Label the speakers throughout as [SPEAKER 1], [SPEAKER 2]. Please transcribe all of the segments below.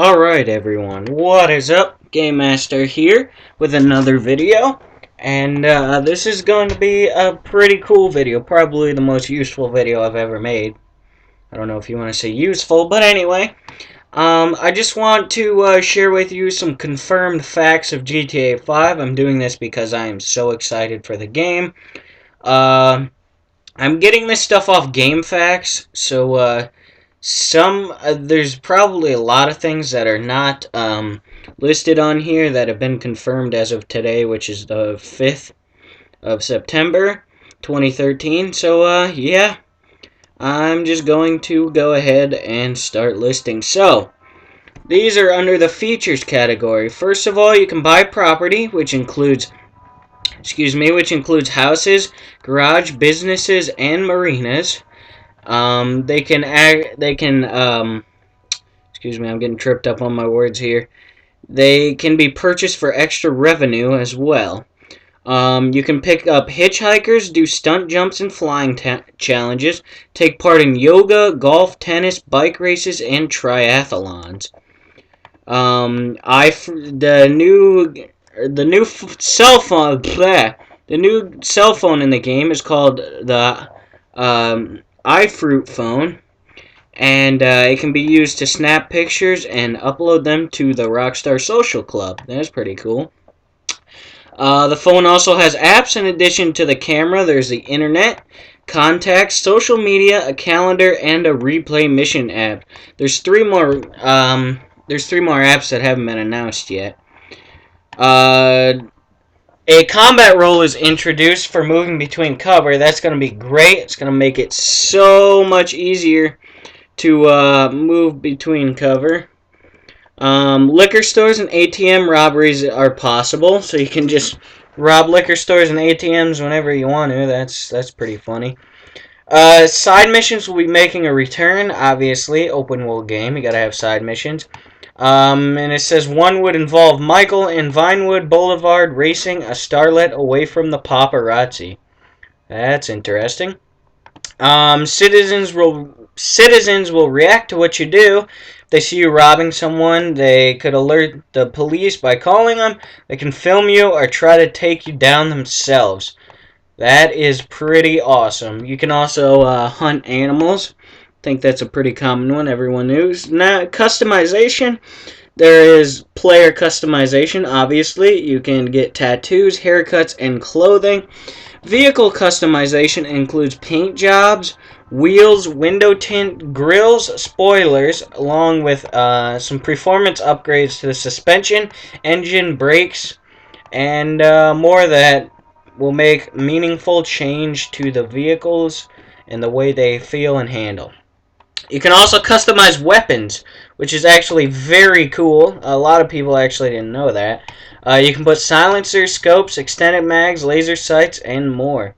[SPEAKER 1] Alright everyone, what is up? Game Master here with another video. And this is going to be a pretty cool video, probably the most useful video I've ever made. I don't know if you want to say useful, but anyway. I just want to share with you some confirmed facts of GTA 5. I'm doing this because I am so excited for the game. I'm getting this stuff off GameFAQs, so there's probably a lot of things that are not listed on here that have been confirmed as of today, which is the 5th of September 2013. So yeah, I'm just going to go ahead and start listing. So these are under the features category. First of all, you can buy property, which includes houses, garage, businesses, and marinas. I'm getting tripped up on my words here. They can be purchased for extra revenue as well. You can pick up hitchhikers, do stunt jumps and flying challenges, take part in yoga, golf, tennis, bike races, and triathlons. The new cell phone in the game is called the iFruit phone, and it can be used to snap pictures and upload them to the Rockstar Social Club. That's pretty cool. The phone also has apps in addition to the camera. There's the internet, contacts, social media, a calendar, and a replay mission app. There's three more apps that haven't been announced yet. A combat role is introduced for moving between cover. That's going to be great. It's going to make it so much easier to move between cover. Liquor stores and ATM robberies are possible, so you can just rob liquor stores and ATMs whenever you want to. That's pretty funny. Side missions will be making a return, obviously. Open world game, you gotta have side missions. And it says one would involve Michael in Vinewood Boulevard racing a starlet away from the paparazzi. That's interesting. Citizens will react to what you do. If they see you robbing someone, they could alert the police by calling them. They can film you or try to take you down themselves. That is pretty awesome. You can also hunt animals. I think that's a pretty common one. Everyone knows. Now, customization. There is player customization, obviously. You can get tattoos, haircuts, and clothing. Vehicle customization includes paint jobs, wheels, window tint, grills, spoilers, along with some performance upgrades to the suspension, engine, brakes, and more that will make meaningful change to the vehicles and the way they feel and handle. You can also customize weapons, which is actually very cool. A lot of people actually didn't know that. You can put silencers, scopes, extended mags, laser sights, and more.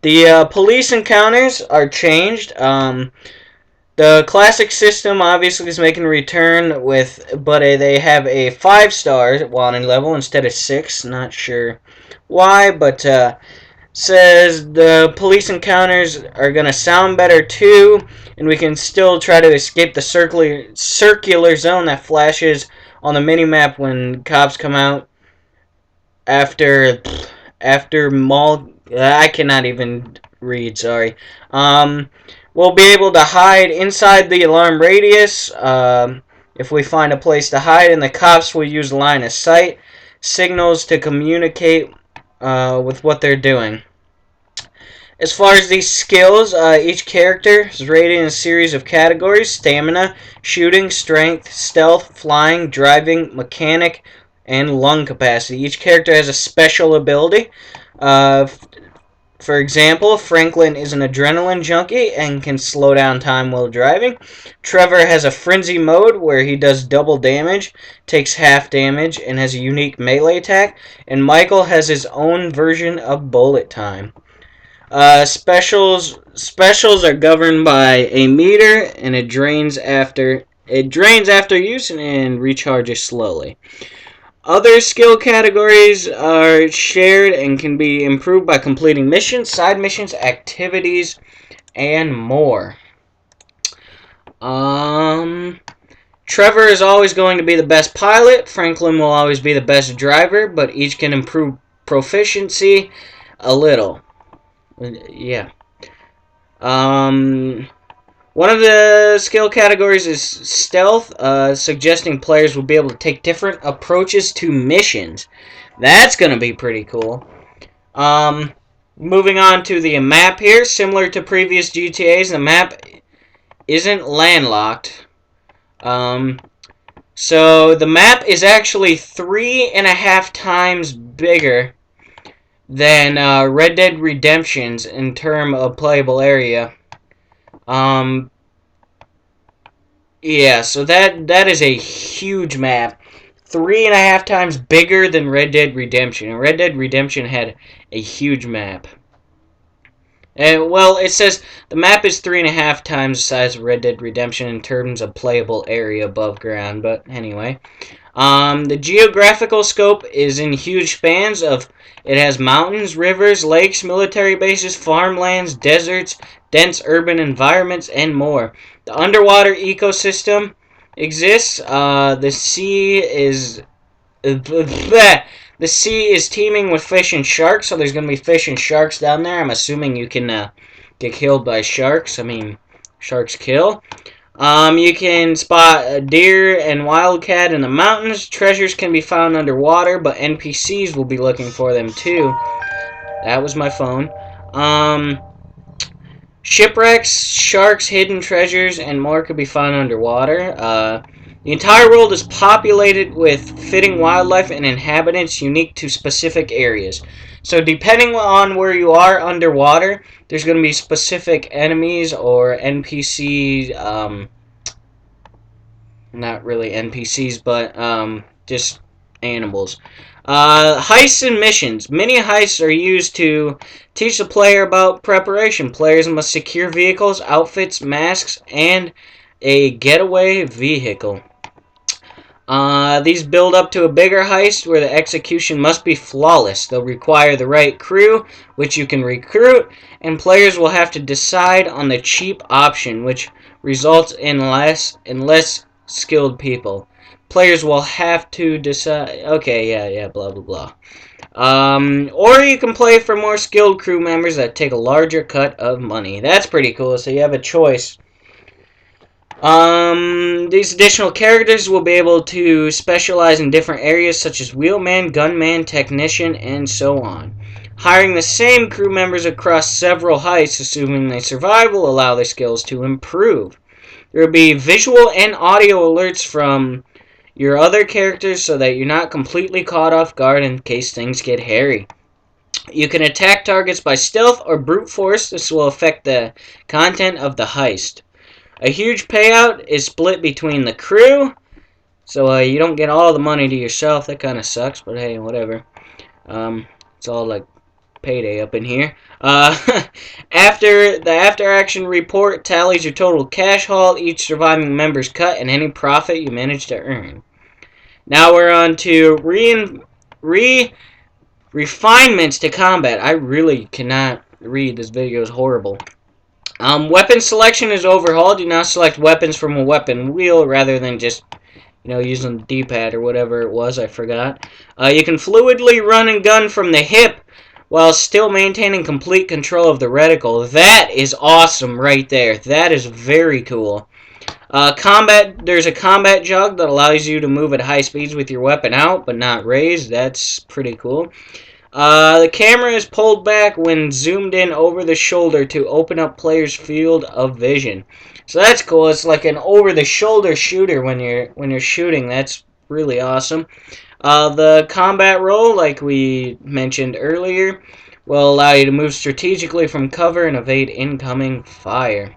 [SPEAKER 1] The police encounters are changed. The classic system obviously is making a return but they have a 5-star wanted level instead of 6. Not sure why, but says the police encounters are going to sound better too, and we can still try to escape the circular zone that flashes on the minimap when cops come out after mall. I cannot even read, sorry. We'll be able to hide inside the alarm radius if we find a place to hide, and the cops will use line of sight signals to communicate with what they're doing. As far as these skills, each character is rated in a series of categories: stamina, shooting, strength, stealth, flying, driving, mechanic, and lung capacity. Each character has a special ability. For example, Franklin is an adrenaline junkie and can slow down time while driving. Trevor has a frenzy mode where he does double damage, takes half damage, and has a unique melee attack. And Michael has his own version of bullet time. Specials are governed by a meter, and it drains after use and recharges slowly. Other skill categories are shared and can be improved by completing missions, side missions, activities, and more. Trevor is always going to be the best pilot. Franklin will always be the best driver, but each can improve proficiency a little. Yeah. One of the skill categories is stealth, suggesting players will be able to take different approaches to missions. That's going to be pretty cool. Moving on to the map here. Similar to previous GTAs, the map isn't landlocked. So the map is actually 3.5 times bigger than Red Dead Redemption's in terms of playable area. Yeah, so that is a huge map. 3.5 times bigger than Red Dead Redemption. And Red Dead Redemption had a huge map. And, well, it says the map is 3.5 times the size of Red Dead Redemption in terms of playable area above ground. But anyway, the geographical scope is in huge spans of. It has mountains, rivers, lakes, military bases, farmlands, deserts, dense urban environments, and more. The underwater ecosystem exists. The sea is the sea is teeming with fish and sharks, so there's going to be fish and sharks down there. I'm assuming you can get killed by sharks. I mean, sharks kill. You can spot a deer and wildcat in the mountains. Treasures can be found underwater, but NPCs will be looking for them too. That was my phone. Shipwrecks, sharks, hidden treasures, and more could be found underwater. The entire world is populated with fitting wildlife and inhabitants unique to specific areas. So depending on where you are underwater, there's going to be specific enemies or NPC, not really NPCs, but just animals. Heists and missions. Many heists are used to teach the player about preparation. Players must secure vehicles, outfits, masks, and a getaway vehicle. These build up to a bigger heist where the execution must be flawless. They'll require the right crew, which you can recruit, and players will have to decide on the cheap option, which results in less skilled people. Players will have to decide. Okay, yeah, blah blah blah. Or you can play for more skilled crew members that take a larger cut of money. That's pretty cool. So you have a choice. These additional characters will be able to specialize in different areas such as wheelman, gunman, technician, and so on. Hiring the same crew members across several heists, assuming they survive, will allow their skills to improve. There will be visual and audio alerts from your other characters so that you're not completely caught off guard in case things get hairy. You can attack targets by stealth or brute force. This will affect the content of the heist. A huge payout is split between the crew, so you don't get all the money to yourself. That kind of sucks, but hey, whatever. It's all like payday up in here. After the after-action report tallies your total cash haul, each surviving member's cut, and any profit you manage to earn. Now we're on to refinements to combat. I really cannot read. This video is horrible. Weapon selection is overhauled. You now select weapons from a weapon wheel rather than just, using the D-pad or whatever it was. I forgot. You can fluidly run and gun from the hip while still maintaining complete control of the reticle. That is awesome right there. That is very cool. There's a combat jog that allows you to move at high speeds with your weapon out, but not raised. That's pretty cool. The camera is pulled back when zoomed in over the shoulder to open up players' field of vision. So that's cool. It's like an over-the-shoulder shooter when you're shooting. That's really awesome. The combat roll, like we mentioned earlier, will allow you to move strategically from cover and evade incoming fire.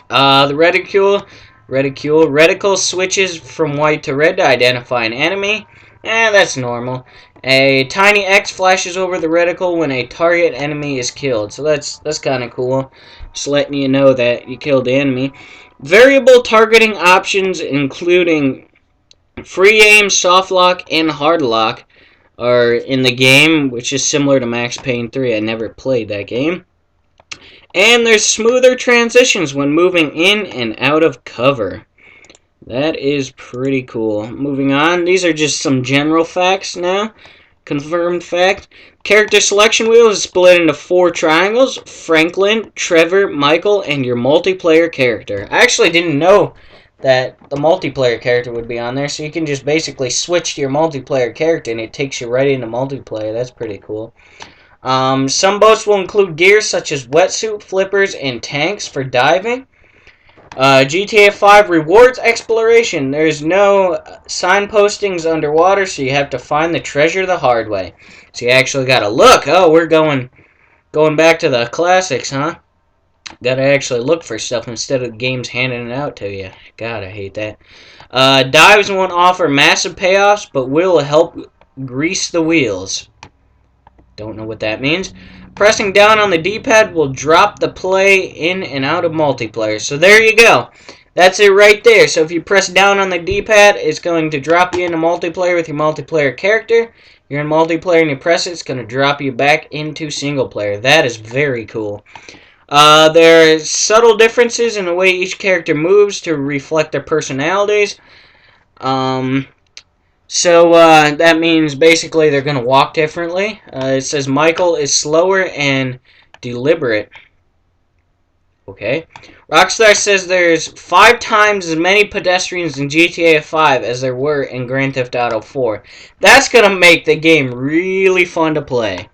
[SPEAKER 1] The reticle switches from white to red to identify an enemy. That's normal. A tiny X flashes over the reticle when a target enemy is killed. So that's kind of cool. Just letting you know that you killed the enemy. Variable targeting options including free aim, soft lock, and hard lock are in the game, which is similar to Max Payne 3. I never played that game. And there's smoother transitions when moving in and out of cover. That is pretty cool. Moving on. These are just some general facts now. Confirmed fact. Character selection wheel is split into 4 triangles. Franklin, Trevor, Michael, and your multiplayer character. I actually didn't know that the multiplayer character would be on there, so you can just basically switch to your multiplayer character and it takes you right into multiplayer. That's pretty cool. Some boats will include gear such as wetsuit, flippers, and tanks for diving. GTA 5 rewards exploration. There's no signpostings underwater, so you have to find the treasure the hard way. So you actually gotta look. Oh, we're going back to the classics, huh? Gotta actually look for stuff instead of games handing it out to you. God, I hate that. Dives won't offer massive payoffs, but will help grease the wheels. Don't know what that means. Pressing down on the D-pad will drop the play in and out of multiplayer. So there you go. That's it right there. So if you press down on the D-pad, it's going to drop you into multiplayer with your multiplayer character. You're in multiplayer and you press it, it's going to drop you back into single player. That is very cool. There are subtle differences in the way each character moves to reflect their personalities. So that means basically they're going to walk differently. It says Michael is slower and deliberate. Okay. Rockstar says there's 5 times as many pedestrians in GTA 5 as there were in Grand Theft Auto 4. That's going to make the game really fun to play.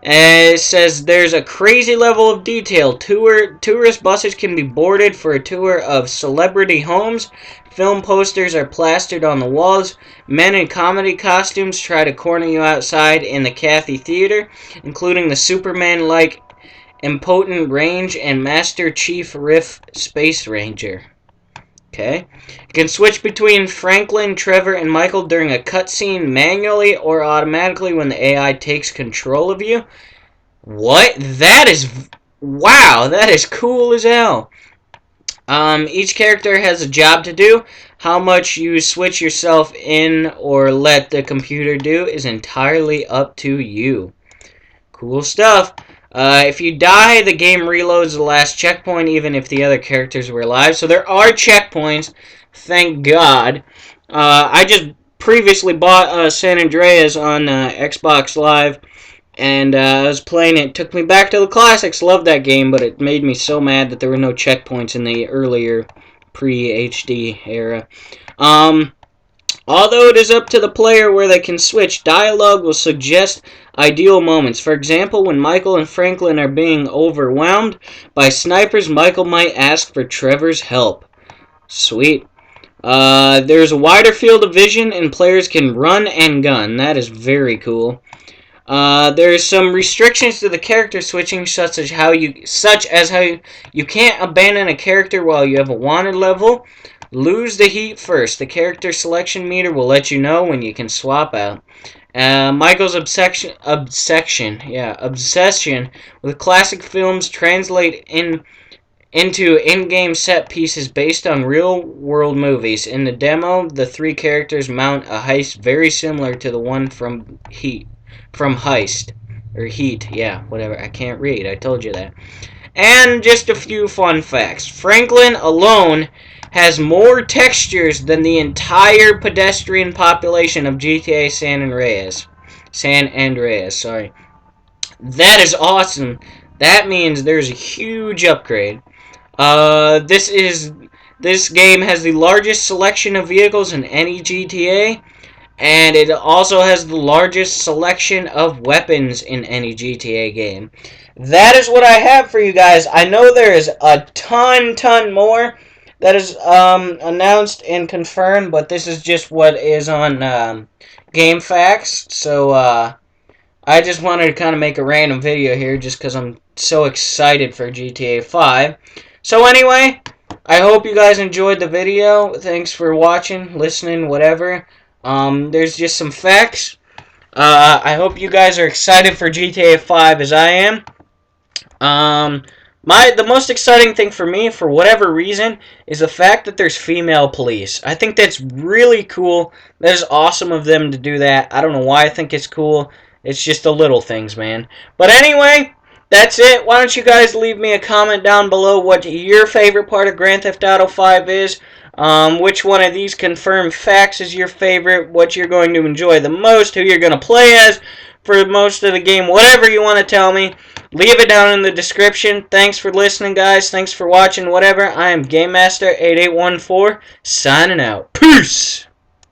[SPEAKER 1] And it says there's a crazy level of detail. Tourist buses can be boarded for a tour of celebrity homes. Film posters are plastered on the walls. Men in comedy costumes try to corner you outside in the Cathy Theater, including the Superman-like impotent Range and Master Chief Riff Space Ranger. Okay. You can switch between Franklin, Trevor, and Michael during a cutscene manually or automatically when the AI takes control of you. What? That is... Wow, that is cool as hell. Each character has a job to do. How much you switch yourself in or let the computer do is entirely up to you. Cool stuff. If you die, the game reloads the last checkpoint, even if the other characters were alive. So there are checkpoints, thank God. I just previously bought San Andreas on Xbox Live, and I was playing it. It took me back to the classics. Loved that game, but it made me so mad that there were no checkpoints in the earlier pre-HD era. Although it is up to the player where they can switch, dialogue will suggest ideal moments. For example, when Michael and Franklin are being overwhelmed by snipers, Michael might ask for Trevor's help. Sweet. There's a wider field of vision and players can run and gun. That is very cool. There's some restrictions to the character switching, such as how you can't abandon a character while you have a wanted level. Lose the heat first. The character selection meter will let you know when you can swap out. Michael's obsession with classic films translate into in-game set pieces based on real-world movies. In the demo, the 3 characters mount a heist very similar to the one from Heist. Or Heat, yeah, whatever. I can't read, I told you that. And just a few fun facts. Franklin alone has more textures than the entire pedestrian population of GTA San Andreas. Sorry. That is awesome. That means there's a huge upgrade. This game has the largest selection of vehicles in any GTA, and it also has the largest selection of weapons in any GTA game. That is what I have for you guys. I know there is a ton more that is announced and confirmed, but this is just what is on GameFAQs. So I just wanted to kind of make a random video here just because I'm so excited for GTA 5. So anyway, I hope you guys enjoyed the video. Thanks for watching, listening, whatever. There's just some facts. I hope you guys are excited for GTA 5 as I am. The most exciting thing for me, for whatever reason, is the fact that there's female police. I think that's really cool. That is awesome of them to do that. I don't know why I think it's cool. It's just the little things, man. But anyway, that's it. Why don't you guys leave me a comment down below what your favorite part of Grand Theft Auto 5 is. Which one of these confirmed facts is your favorite? What you're going to enjoy the most? Who you're going to play as for most of the game? Whatever you want to tell me, leave it down in the description. Thanks for listening, guys. Thanks for watching. Whatever. I am Game Master 8814 signing out. Peace.